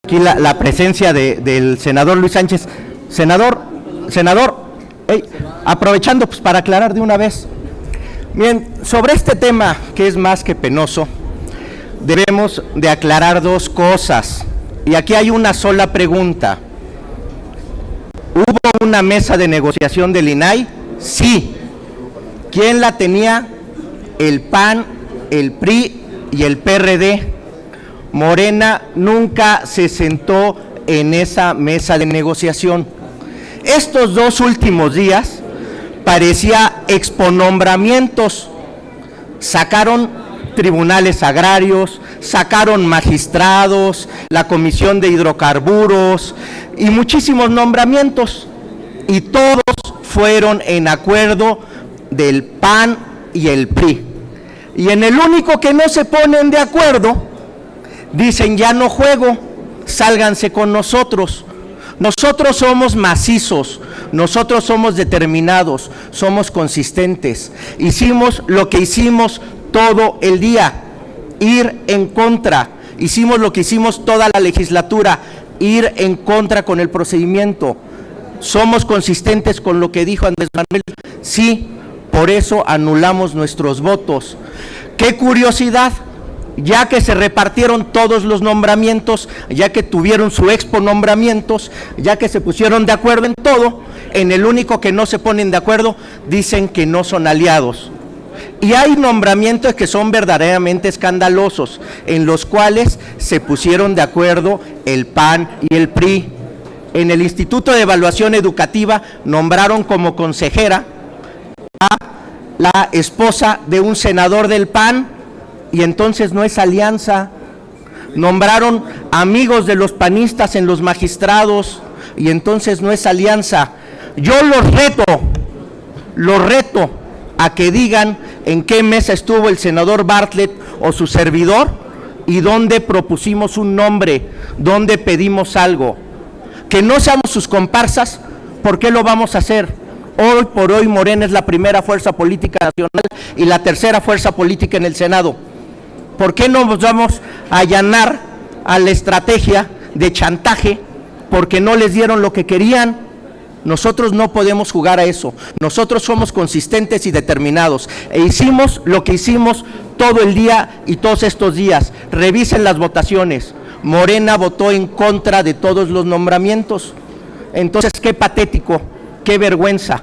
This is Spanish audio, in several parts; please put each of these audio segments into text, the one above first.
aquí la presencia del senador Luis Sánchez. Senador, aprovechando pues para aclarar de una vez. Bien, sobre este tema que es más que penoso, debemos de aclarar dos cosas. Y aquí hay una sola pregunta. ¿Hubo una mesa de negociación del INAI? Sí. ¿Quién la tenía? El PAN, el PRI y el PRD. Morena nunca se sentó en esa mesa de negociación. Estos dos últimos días parecía exponombramientos. Sacaron tribunales agrarios, sacaron magistrados, la Comisión de Hidrocarburos y muchísimos nombramientos. Y todos fueron en acuerdo del PAN y el PRI. Y en el único que no se ponen de acuerdo, dicen ya no juego, sálganse con nosotros. Nosotros somos macizos, nosotros somos determinados, somos consistentes. Hicimos lo que hicimos todo el día, ir en contra. Hicimos lo que hicimos toda la legislatura, ir en contra con el procedimiento. Somos consistentes con lo que dijo Andrés Manuel. Sí, por eso anulamos nuestros votos. ¡Qué curiosidad! Ya que se repartieron todos los nombramientos, ya que tuvieron su expo nombramientos, ya que se pusieron de acuerdo en todo, en el único que no se ponen de acuerdo, dicen que no son aliados. Y hay nombramientos que son verdaderamente escandalosos, en los cuales se pusieron de acuerdo el PAN y el PRI. En el Instituto de Evaluación Educativa nombraron como consejera a la esposa de un senador del PAN, y entonces no es alianza. Nombraron amigos de los panistas en los magistrados, y entonces no es alianza. Yo los reto a que digan en qué mesa estuvo el senador Bartlett o su servidor, y dónde propusimos un nombre, dónde pedimos algo. Que no seamos sus comparsas, ¿por qué lo vamos a hacer? Hoy por hoy Morena es la primera fuerza política nacional y la tercera fuerza política en el Senado. ¿Por qué no nos vamos a allanar a la estrategia de chantaje porque no les dieron lo que querían? Nosotros no podemos jugar a eso. Nosotros somos consistentes y determinados. E hicimos lo que hicimos todo el día y todos estos días. Revisen las votaciones. Morena votó en contra de todos los nombramientos. Entonces, qué patético, qué vergüenza,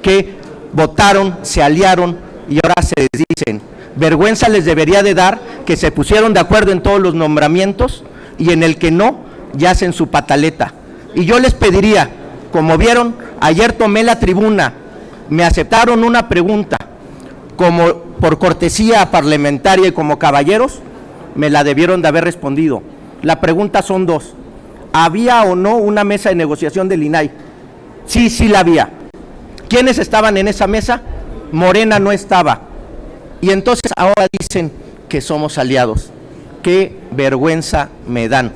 que votaron, se aliaron y ahora se desdicen. Vergüenza les debería de dar que se pusieron de acuerdo en todos los nombramientos y en el que no, ya hacen su pataleta. Y yo les pediría, como vieron, ayer tomé la tribuna, me aceptaron una pregunta, como por cortesía parlamentaria y como caballeros, me la debieron de haber respondido. La pregunta son dos: ¿había o no una mesa de negociación del INAI? Sí, sí la había. ¿Quiénes estaban en esa mesa? Morena no estaba. Y entonces ahora dicen que somos aliados. Qué vergüenza me dan.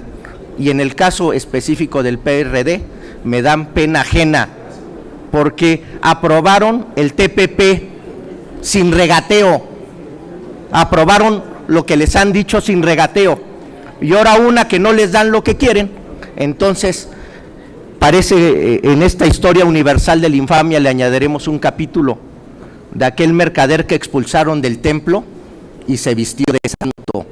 Y en el caso específico del PRD, me dan pena ajena, porque aprobaron el TPP sin regateo, aprobaron lo que les han dicho sin regateo, y ahora una que no les dan lo que quieren. Entonces parece en esta historia universal de la infamia le añadiremos un capítulo de aquel mercader que expulsaron del templo y se vistió de santo.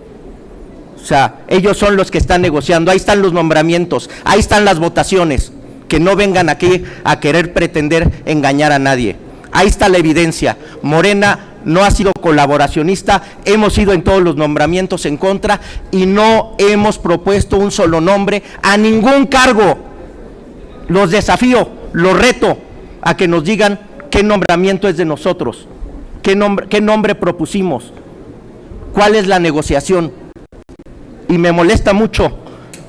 O sea, ellos son los que están negociando. Ahí están los nombramientos, ahí están las votaciones. Que no vengan aquí a querer pretender engañar a nadie. Ahí está la evidencia. Morena no ha sido colaboracionista, hemos ido en todos los nombramientos en contra y no hemos propuesto un solo nombre a ningún cargo. Los desafío, los reto a que nos digan qué nombramiento es de nosotros, qué nombre propusimos, cuál es la negociación. Y me molesta mucho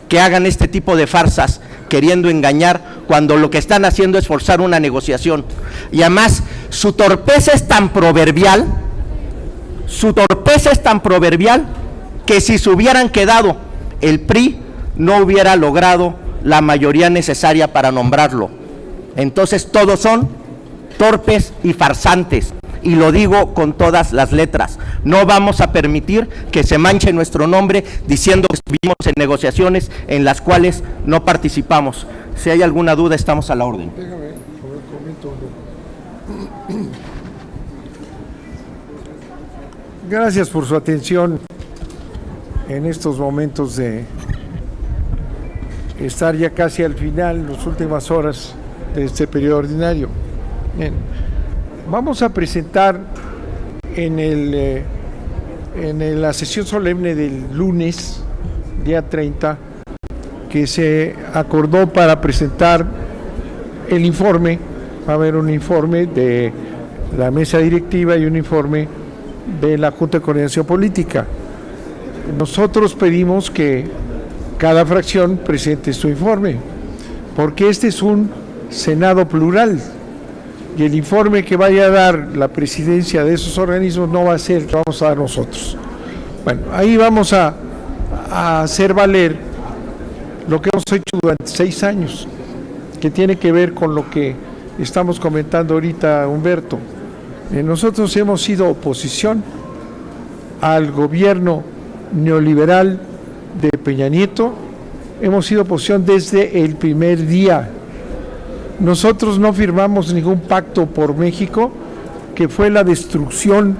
que hagan este tipo de farsas queriendo engañar cuando lo que están haciendo es forzar una negociación. Y además su torpeza es tan proverbial, que si se hubieran quedado, el PRI no hubiera logrado la mayoría necesaria para nombrarlo. Entonces todos son torpes y farsantes. y lo digo con todas las letras. No vamos a permitir que se manche nuestro nombre diciendo que estuvimos en negociaciones en las cuales no participamos. Si hay alguna duda, estamos a la orden. Déjame, comento uno. Gracias por su atención en estos momentos de estar ya casi al final, las últimas horas de este periodo ordinario. Bien. Vamos a presentar en la sesión solemne del lunes, día 30, que se acordó para presentar el informe. Va a haber un informe de la mesa directiva y un informe de la Junta de Coordinación Política. Nosotros pedimos que cada fracción presente su informe, porque este es un Senado plural. Y el informe que vaya a dar la presidencia de esos organismos no va a ser el que vamos a dar nosotros. Bueno, ahí vamos a hacer valer lo que hemos hecho durante 6 años, que tiene que ver con lo que estamos comentando ahorita, Humberto. Nosotros hemos sido oposición al gobierno neoliberal de Peña Nieto, hemos sido oposición desde el primer día. Nosotros no firmamos ningún pacto por México, que fue la destrucción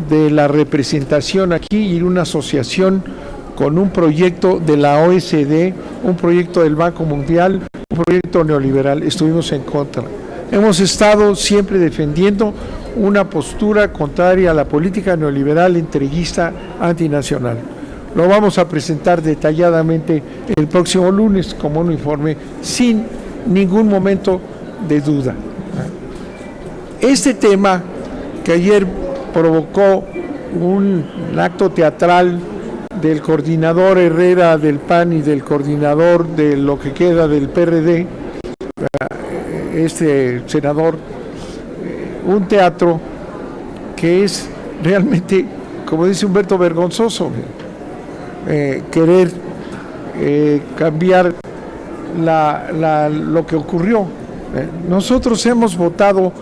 de la representación aquí y una asociación con un proyecto de la OECD, un proyecto del Banco Mundial, un proyecto neoliberal. Estuvimos en contra. Hemos estado siempre defendiendo una postura contraria a la política neoliberal, entreguista, antinacional. Lo vamos a presentar detalladamente el próximo lunes como un informe sin ningún momento de duda. Este tema que ayer provocó un acto teatral del coordinador Herrera del PAN y del coordinador de lo que queda del PRD, este senador, un teatro que es realmente, como dice Humberto, vergonzoso, querer cambiar lo que ocurrió. Nosotros hemos votado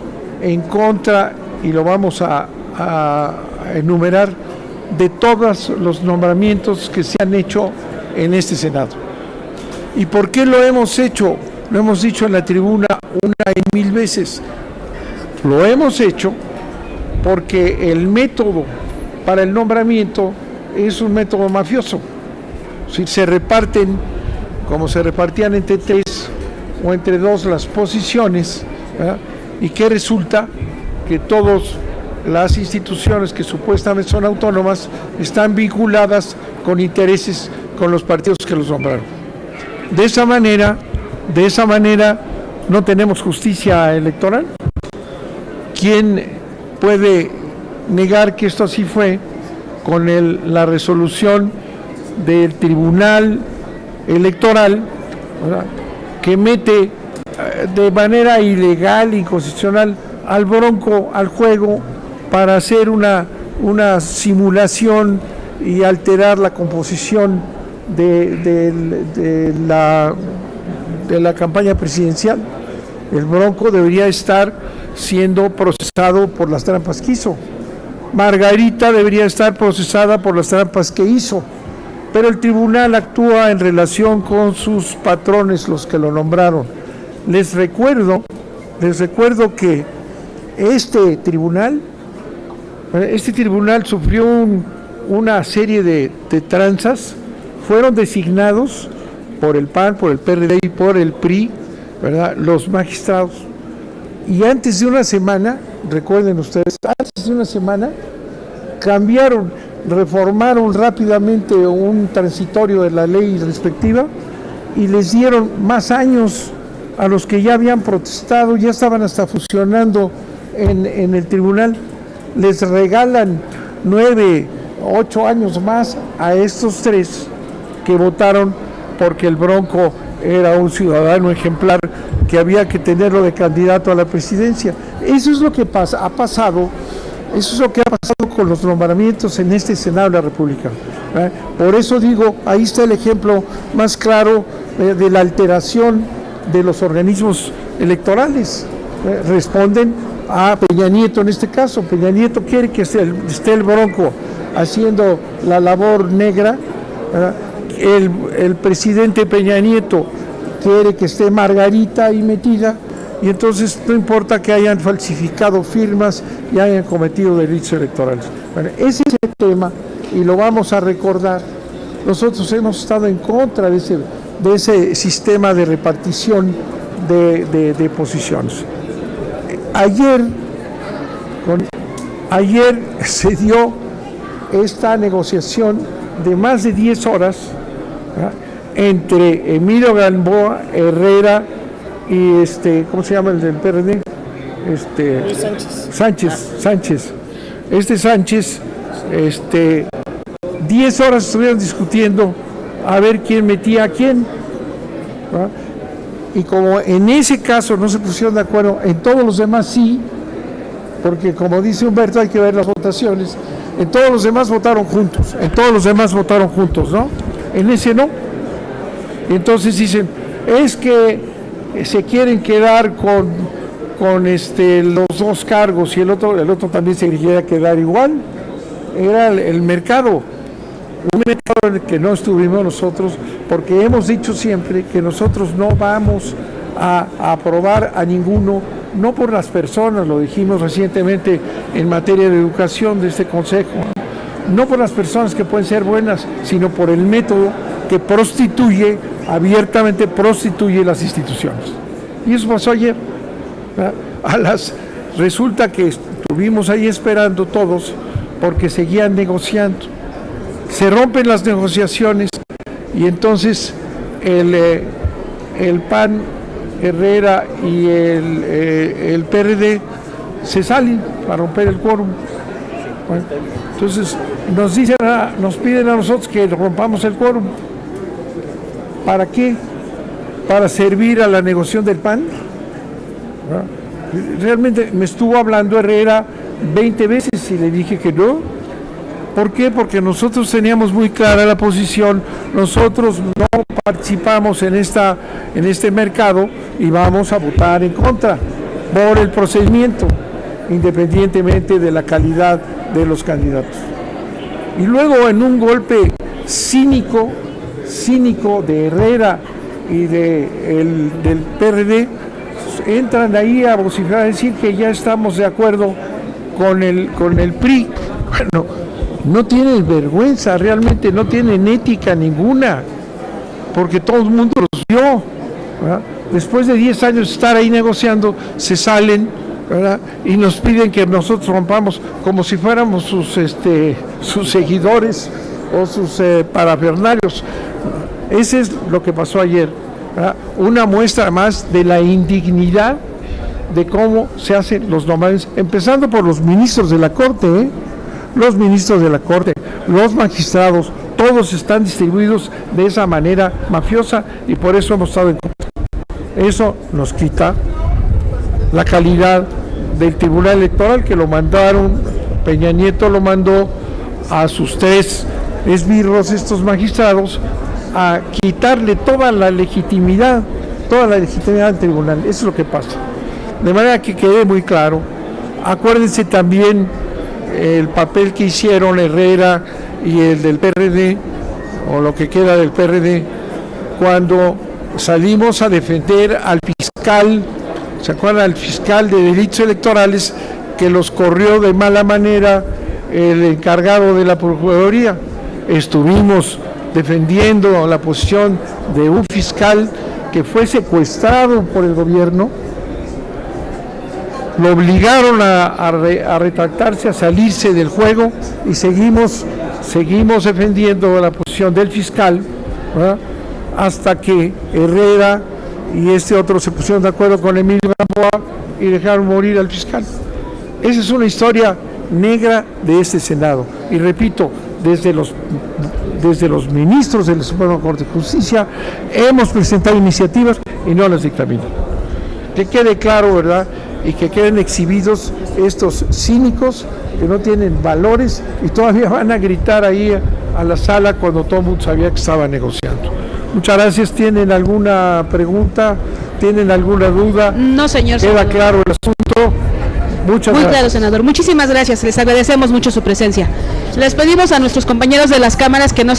en contra, y lo vamos a enumerar, de todos los nombramientos que se han hecho en este Senado. ¿Y por qué lo hemos hecho? Lo hemos dicho en la tribuna una y mil veces. Lo hemos hecho porque el método para el nombramiento es un método mafioso. Si se reparten, como se repartían entre 3 o entre 2 las posiciones, ¿verdad? Y que resulta que todas las instituciones que supuestamente son autónomas están vinculadas con intereses con los partidos que los nombraron. De esa manera no tenemos justicia electoral. ¿Quién puede negar que esto así fue con la resolución del Tribunal Electoral, ¿verdad?, que mete de manera ilegal, inconstitucional, al Bronco al juego para hacer una simulación y alterar la composición de la campaña presidencial? El Bronco debería estar siendo procesado por las trampas que hizo. Margarita debería estar procesada por las trampas que hizo. Pero el tribunal actúa en relación con sus patrones, los que lo nombraron. Les recuerdo que este tribunal sufrió una serie de tranzas. Fueron designados por el PAN, por el PRD y por el PRI, ¿verdad?, los magistrados. Y antes de una semana, recuerden ustedes, antes de una semana, reformaron rápidamente un transitorio de la ley respectiva y les dieron más años a los que ya habían protestado, ya estaban hasta funcionando en el tribunal. Les regalan 9, 8 años más a estos 3 que votaron porque el Bronco era un ciudadano ejemplar que había que tenerlo de candidato a la presidencia. Eso es lo que ha pasado. Eso es lo que ha pasado con los nombramientos en este Senado de la República. Por eso digo, ahí está el ejemplo más claro de la alteración de los organismos electorales. Responden a Peña Nieto en este caso. Peña Nieto quiere que esté el Bronco haciendo la labor negra, ¿verdad? El presidente Peña Nieto quiere que esté Margarita ahí metida, y entonces no importa que hayan falsificado firmas y hayan cometido delitos electorales. Bueno, ese es el tema y lo vamos a recordar. Nosotros hemos estado en contra de ese sistema de repartición de posiciones. Ayer se dio esta negociación de más de 10 horas, ¿verdad?, entre Emilio Gamboa Herrera y ¿cómo se llama el del PRD? Sánchez. Sánchez, 10 horas estuvieron discutiendo a ver quién metía a quién, ¿verdad? Y como en ese caso no se pusieron de acuerdo, en todos los demás sí, porque como dice Humberto, hay que ver las votaciones, en todos los demás votaron juntos, ¿no? En ese no. Entonces dicen, es que se quieren quedar con los dos cargos y el otro también se quería quedar igual. Era el mercado, un mercado en el que no estuvimos nosotros, porque hemos dicho siempre que nosotros no vamos a aprobar a ninguno, no por las personas, lo dijimos recientemente en materia de educación de este Consejo, no por las personas que pueden ser buenas, sino por el método que abiertamente prostituye las instituciones. Y eso pasó ayer. Resulta que estuvimos ahí esperando todos porque seguían negociando. Se rompen las negociaciones y entonces el PAN, Herrera y el PRD se salen para romper el quórum. Bueno, entonces nos piden a nosotros que rompamos el quórum. ¿Para qué? ¿Para servir a la negociación del PAN? Realmente me estuvo hablando Herrera 20 veces y le dije que no. ¿Por qué? Porque nosotros teníamos muy clara la posición, nosotros no participamos en este mercado y vamos a votar en contra por el procedimiento, independientemente de la calidad de los candidatos. Y luego en un golpe cínico de Herrera y del PRD, entran ahí a vociferar, a decir que ya estamos de acuerdo con el PRI. Bueno, no tienen vergüenza, realmente no tienen ética ninguna, porque todo el mundo los vio, ¿verdad? Después de 10 años de estar ahí negociando, se salen, ¿verdad?, y nos piden que nosotros rompamos como si fuéramos sus seguidores o sus parafernarios. Ese es lo que pasó ayer, ¿verdad? Una muestra más de la indignidad de cómo se hacen los nombramientos, empezando por los ministros de la Corte, los ministros de la Corte, los magistrados, todos están distribuidos de esa manera mafiosa y por eso hemos estado en contra. Eso nos quita la calidad del Tribunal Electoral, que lo mandaron, Peña Nieto lo mandó a sus 3 esbirros, estos magistrados, a quitarle toda la legitimidad al tribunal. Eso es lo que pasa. De manera que quede muy claro, acuérdense también el papel que hicieron Herrera y el del PRD, o lo que queda del PRD, cuando salimos a defender al fiscal, ¿se acuerdan? Al fiscal de delitos electorales que los corrió de mala manera el encargado de la Procuraduría. Estuvimos defendiendo la posición de un fiscal que fue secuestrado por el gobierno, lo obligaron a retractarse, a salirse del juego, y seguimos defendiendo la posición del fiscal, ¿verdad?, hasta que Herrera y otro se pusieron de acuerdo con Emilio Gamboa y dejaron morir al fiscal. Esa es una historia negra de este Senado. Y repito, desde los ministros de la Suprema Corte de Justicia hemos presentado iniciativas y no las dictaminan. Que quede claro, ¿verdad?, y que queden exhibidos estos cínicos que no tienen valores y todavía van a gritar ahí a la sala cuando todo el mundo sabía que estaba negociando. Muchas gracias. ¿Tienen alguna pregunta? ¿Tienen alguna duda? No, señor. ¿Queda claro el asunto? Muchas Muy gracias. claro, senador. Muchísimas gracias. Les agradecemos mucho su presencia. Les pedimos a nuestros compañeros de las cámaras que no se